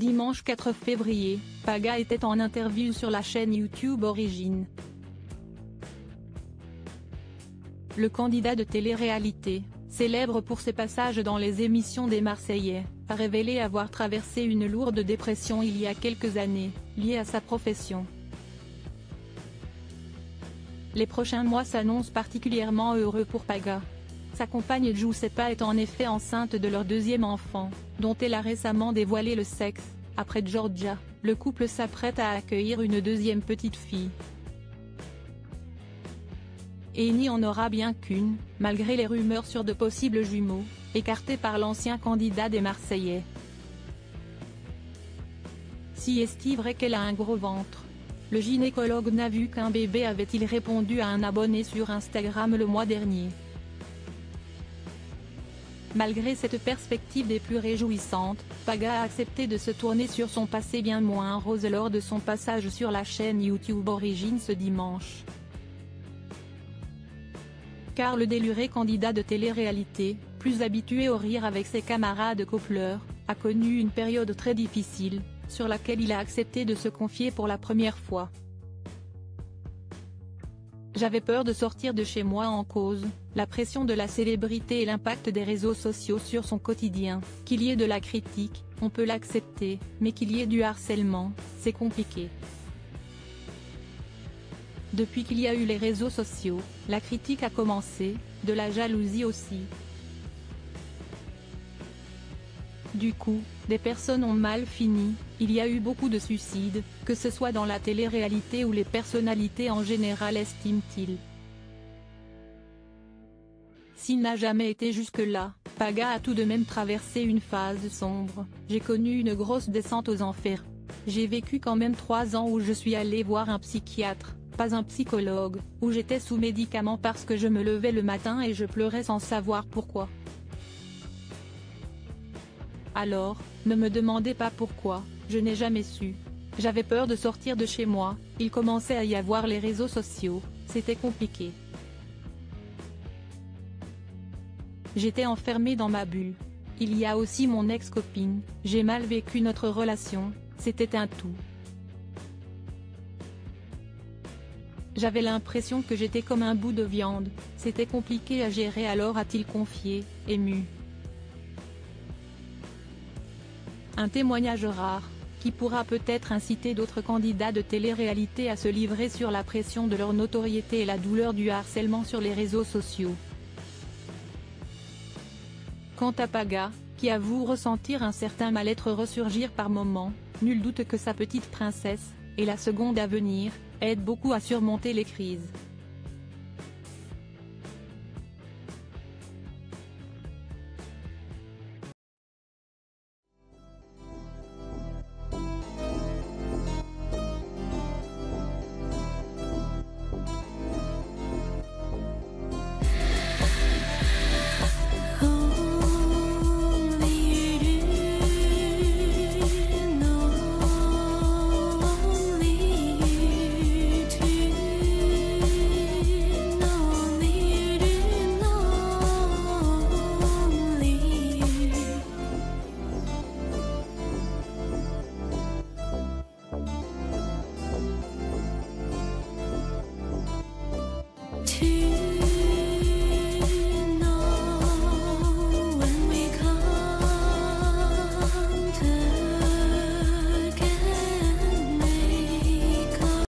Dimanche 4 février, Paga était en interview sur la chaîne YouTube Origines. Le candidat de télé-réalité, célèbre pour ses passages dans les émissions des Marseillais, a révélé avoir traversé une lourde dépression il y a quelques années, liée à sa profession. Les prochains mois s'annoncent particulièrement heureux pour Paga. Sa compagne Giuseppa est en effet enceinte de leur deuxième enfant, dont elle a récemment dévoilé le sexe. Après Giorgia, le couple s'apprête à accueillir une deuxième petite fille. Et il n'y en aura bien qu'une, malgré les rumeurs sur de possibles jumeaux, écartées par l'ancien candidat des Marseillais. Si est-il vrai qu'elle a un gros ventre? Le gynécologue n'a vu qu'un bébé, avait-il répondu à un abonné sur Instagram le mois dernier. Malgré cette perspective des plus réjouissantes, Paga a accepté de se tourner sur son passé bien moins rose lors de son passage sur la chaîne YouTube Origines ce dimanche. Car le déluré candidat de télé-réalité, plus habitué au rire avec ses camarades coupleurs, a connu une période très difficile, sur laquelle il a accepté de se confier pour la première fois. J'avais peur de sortir de chez moi en cause, la pression de la célébrité et l'impact des réseaux sociaux sur son quotidien. Qu'il y ait de la critique, on peut l'accepter, mais qu'il y ait du harcèlement, c'est compliqué. Depuis qu'il y a eu les réseaux sociaux, la critique a commencé, de la jalousie aussi. Du coup, des personnes ont mal fini, il y a eu beaucoup de suicides, que ce soit dans la télé-réalité ou les personnalités en général, estime-t-il. S'il n'a jamais été jusque-là, Paga a tout de même traversé une phase sombre. J'ai connu une grosse descente aux enfers. J'ai vécu quand même 3 ans où je suis allé voir un psychiatre, pas un psychologue, où j'étais sous médicaments parce que je me levais le matin et je pleurais sans savoir pourquoi. Alors, ne me demandez pas pourquoi, je n'ai jamais su. J'avais peur de sortir de chez moi, il commençait à y avoir les réseaux sociaux, c'était compliqué. J'étais enfermée dans ma bulle. Il y a aussi mon ex-copine, j'ai mal vécu notre relation, c'était un tout. J'avais l'impression que j'étais comme un bout de viande, c'était compliqué à gérer, alors a-t-il confié, ému. Un témoignage rare, qui pourra peut-être inciter d'autres candidats de télé-réalité à se livrer sur la pression de leur notoriété et la douleur du harcèlement sur les réseaux sociaux. Quant à Paga, qui avoue ressentir un certain mal-être ressurgir par moments, nul doute que sa petite princesse, et la seconde à venir, aide beaucoup à surmonter les crises.